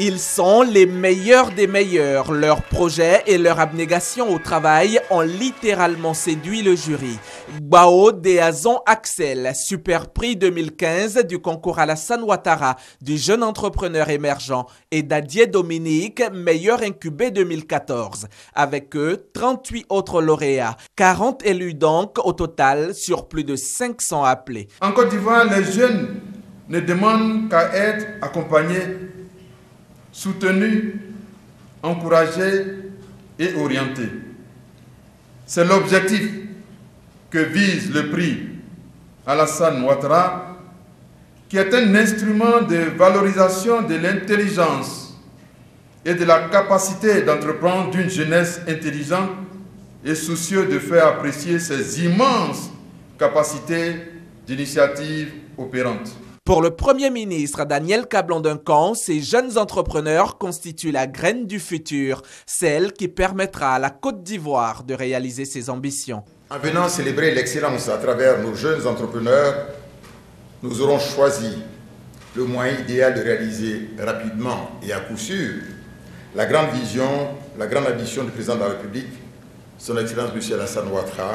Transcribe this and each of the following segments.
Ils sont les meilleurs des meilleurs. Leurs projets et leur abnégation au travail ont littéralement séduit le jury. Gbao Deazon Axel, super prix 2015 du concours Alassane Ouattara du jeune entrepreneur émergent, et Dadier Dominique, meilleur incubé 2014. Avec eux, 38 autres lauréats, 40 élus donc au total sur plus de 500 appelés. En Côte d'Ivoire, les jeunes ne demandent qu'à être accompagnés, soutenus, encouragés et orientés. C'est l'objectif que vise le prix Alassane Ouattara, qui est un instrument de valorisation de l'intelligence et de la capacité d'entreprendre d'une jeunesse intelligente et soucieux de faire apprécier ses immenses capacités d'initiative opérante. Pour le Premier ministre Daniel Kablan-Duncan, ces jeunes entrepreneurs constituent la graine du futur, celle qui permettra à la Côte d'Ivoire de réaliser ses ambitions. En venant célébrer l'excellence à travers nos jeunes entrepreneurs, nous aurons choisi le moyen idéal de réaliser rapidement et à coup sûr la grande vision, la grande ambition du président de la République, son Excellence M. Alassane Ouattara,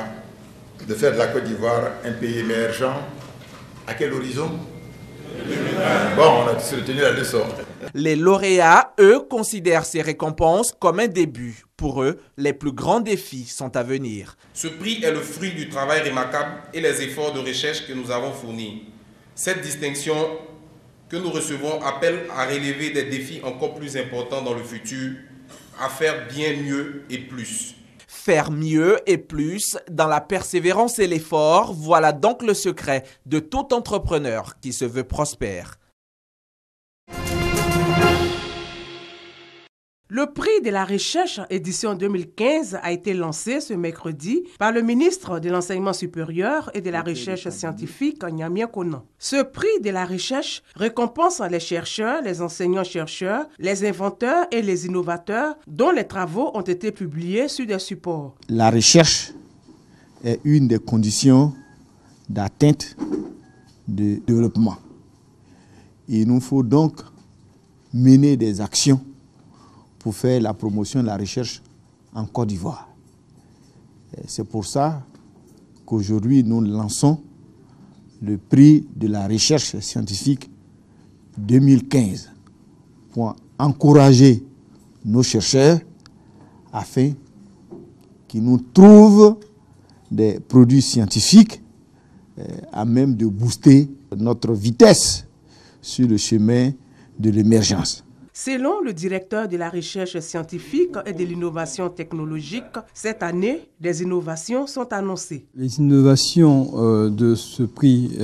de faire de la Côte d'Ivoire un pays émergent. À quel horizon ? Bon, on a tous retenu la leçon. Les lauréats, eux, considèrent ces récompenses comme un début. Pour eux, les plus grands défis sont à venir. Ce prix est le fruit du travail remarquable et les efforts de recherche que nous avons fournis. Cette distinction que nous recevons appelle à relever des défis encore plus importants dans le futur, à faire bien mieux et plus. Faire mieux et plus dans la persévérance et l'effort, voilà donc le secret de tout entrepreneur qui se veut prospère. Le prix de la recherche édition 2015 a été lancé ce mercredi par le ministre de l'Enseignement supérieur et de la Recherche scientifique, Gnamien Konan. Ce prix de la recherche récompense les chercheurs, les enseignants-chercheurs, les inventeurs et les innovateurs dont les travaux ont été publiés sur des supports. La recherche est une des conditions d'atteinte du développement. Il nous faut donc mener des actions pour faire la promotion de la recherche en Côte d'Ivoire. C'est pour ça qu'aujourd'hui nous lançons le prix de la recherche scientifique 2015 pour encourager nos chercheurs afin qu'ils nous trouvent des produits scientifiques à même de booster notre vitesse sur le chemin de l'émergence. Selon le directeur de la recherche scientifique et de l'innovation technologique, cette année, des innovations sont annoncées. Les innovations de ce prix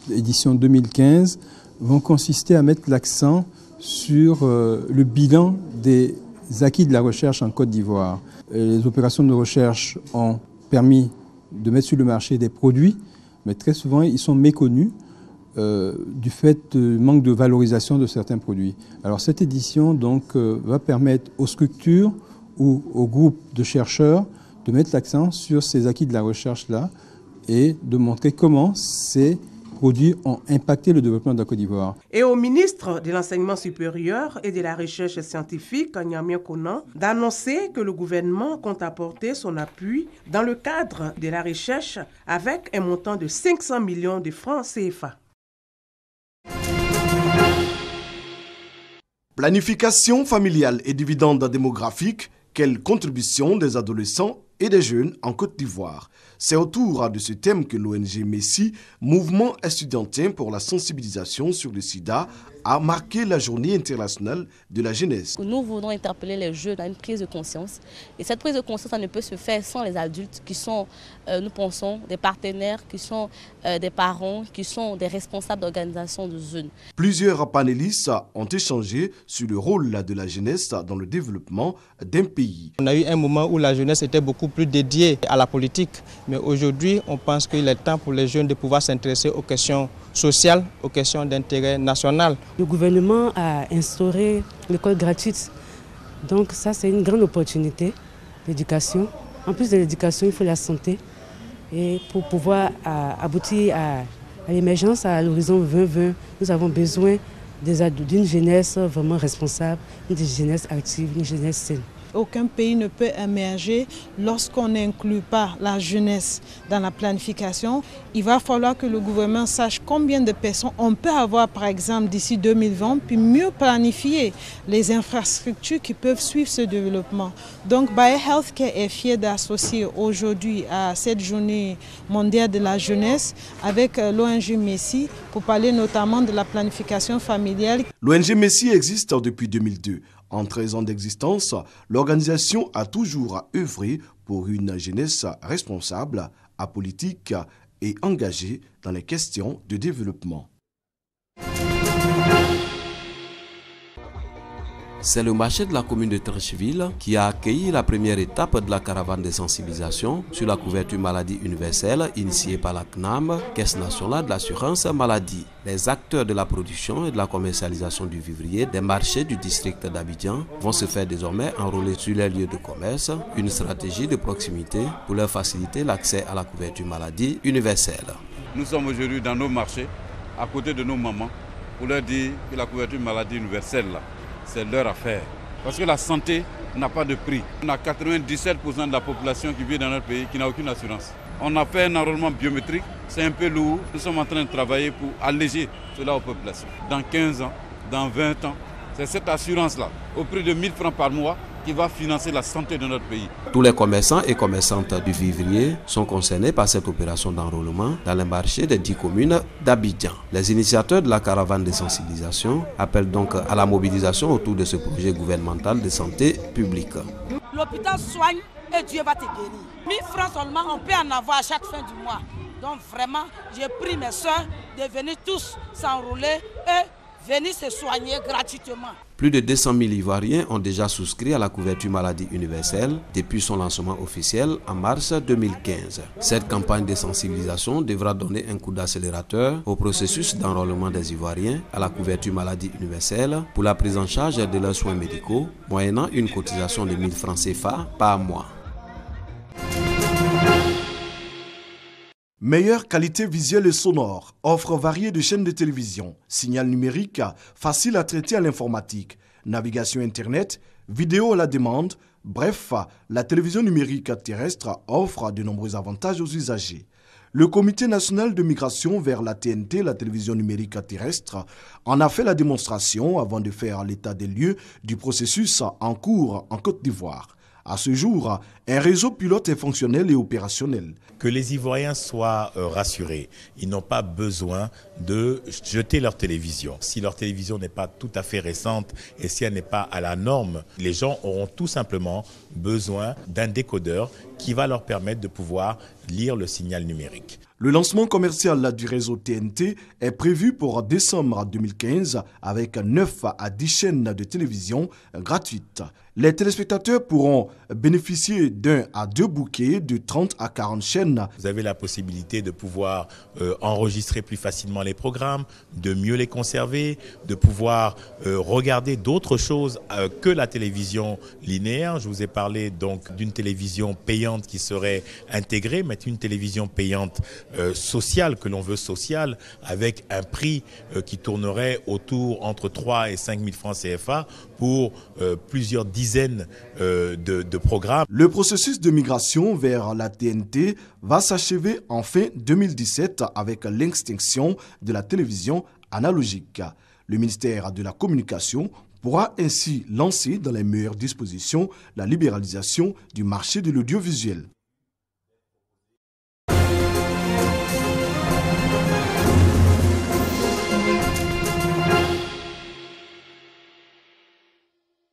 édition 2015 vont consister à mettre l'accent sur le bilan des acquis de la recherche en Côte d'Ivoire. Les opérations de recherche ont permis de mettre sur le marché des produits, mais très souvent ils sont méconnus du fait du manque de valorisation de certains produits. Alors cette édition donc, va permettre aux structures ou aux groupes de chercheurs de mettre l'accent sur ces acquis de la recherche-là et de montrer comment ces produits ont impacté le développement de la Côte d'Ivoire. Et au ministre de l'Enseignement supérieur et de la Recherche scientifique, Gnamien Konan, d'annoncer que le gouvernement compte apporter son appui dans le cadre de la recherche avec un montant de 500 millions de francs CFA. Planification familiale et dividendes démographiques, quelle contribution des adolescents et des jeunes en Côte d'Ivoire? C'est autour de ce thème que l'ONG Messi, mouvement estudiantin pour la sensibilisation sur le sida, a marqué la journée internationale de la jeunesse. Nous voulons interpeller les jeunes à une prise de conscience. Et cette prise de conscience, ça ne peut se faire sans les adultes qui sont, nous pensons, des partenaires, qui sont des parents, qui sont des responsables d'organisations de jeunes. Plusieurs panélistes ont échangé sur le rôle de la jeunesse dans le développement d'un pays. On a eu un moment où la jeunesse était beaucoup plus dédiée à la politique. Mais aujourd'hui, on pense qu'il est temps pour les jeunes de pouvoir s'intéresser aux questions sociales, aux questions d'intérêt national. Le gouvernement a instauré l'école gratuite. Donc ça, c'est une grande opportunité, l'éducation. En plus de l'éducation, il faut la santé. Et pour pouvoir aboutir à l'émergence à l'horizon 2020, nous avons besoin d'une jeunesse vraiment responsable, une jeunesse active, une jeunesse saine. Aucun pays ne peut émerger lorsqu'on n'inclut pas la jeunesse dans la planification. Il va falloir que le gouvernement sache combien de personnes on peut avoir, par exemple, d'ici 2020, puis mieux planifier les infrastructures qui peuvent suivre ce développement. Donc, Bayer Healthcare est fier d'associer aujourd'hui à cette journée mondiale de la jeunesse avec l'ONG Messi pour parler notamment de la planification familiale. L'ONG Messi existe depuis 2002. En 13 ans d'existence, l'organisation a toujours œuvré pour une jeunesse responsable, apolitique et engagée dans les questions de développement. C'est le marché de la commune de Treichville qui a accueilli la première étape de la caravane de sensibilisation sur la couverture maladie universelle initiée par la CNAM, Caisse nationale de l'assurance maladie. Les acteurs de la production et de la commercialisation du vivrier des marchés du district d'Abidjan vont se faire désormais enrôler sur les lieux de commerce, une stratégie de proximité pour leur faciliter l'accès à la couverture maladie universelle. Nous sommes aujourd'hui dans nos marchés, à côté de nos mamans, pour leur dire que la couverture maladie universelle, c'est leur affaire. Parce que la santé n'a pas de prix. On a 97% de la population qui vit dans notre pays qui n'a aucune assurance. On a fait un enrôlement biométrique, c'est un peu lourd. Nous sommes en train de travailler pour alléger cela aux populations. Dans 15 ans, dans 20 ans, c'est cette assurance-là, au prix de 1 000 francs par mois, qui va financer la santé de notre pays. Tous les commerçants et commerçantes du vivrier sont concernés par cette opération d'enrôlement dans les marchés des 10 communes d'Abidjan. Les initiateurs de la caravane de sensibilisation appellent donc à la mobilisation autour de ce projet gouvernemental de santé publique. L'hôpital soigne et Dieu va te guérir. 1 000 francs seulement, on peut en avoir à chaque fin du mois. Donc vraiment, j'ai pris mes soeurs de venir tous s'enrôler et venir se soigner gratuitement. Plus de 200 000 Ivoiriens ont déjà souscrit à la couverture maladie universelle depuis son lancement officiel en mars 2015. Cette campagne de sensibilisation devra donner un coup d'accélérateur au processus d'enrôlement des Ivoiriens à la couverture maladie universelle pour la prise en charge de leurs soins médicaux, moyennant une cotisation de 1 000 francs CFA par mois. Meilleure qualité visuelle et sonore, offre variée de chaînes de télévision, signal numérique, facile à traiter à l'informatique, navigation internet, vidéo à la demande, bref, la télévision numérique terrestre offre de nombreux avantages aux usagers. Le Comité national de migration vers la TNT, la télévision numérique terrestre, en a fait la démonstration avant de faire l'état des lieux du processus en cours en Côte d'Ivoire. À ce jour, un réseau pilote est fonctionnel et opérationnel. Que les Ivoiriens soient rassurés. Ils n'ont pas besoin de jeter leur télévision. Si leur télévision n'est pas tout à fait récente et si elle n'est pas à la norme, les gens auront tout simplement besoin d'un décodeur qui va leur permettre de pouvoir lire le signal numérique. Le lancement commercial du réseau TNT est prévu pour décembre 2015 avec 9 à 10 chaînes de télévision gratuites. Les téléspectateurs pourront bénéficier d'1 à 2 bouquets de 30 à 40 chaînes. Vous avez la possibilité de pouvoir enregistrer plus facilement les programmes, de mieux les conserver, de pouvoir regarder d'autres choses que la télévision linéaire. Je vous ai parlé donc d'une télévision payante qui serait intégrée, mais une télévision payante sociale, que l'on veut sociale, avec un prix qui tournerait autour entre 3 et 5 000 francs CFA pour plusieurs dizaines de programmes. Le processus de migration vers la TNT va s'achever en fin 2017 avec l'extinction de la télévision analogique. Le ministère de la Communication pourra ainsi lancer dans les meilleures dispositions la libéralisation du marché de l'audiovisuel.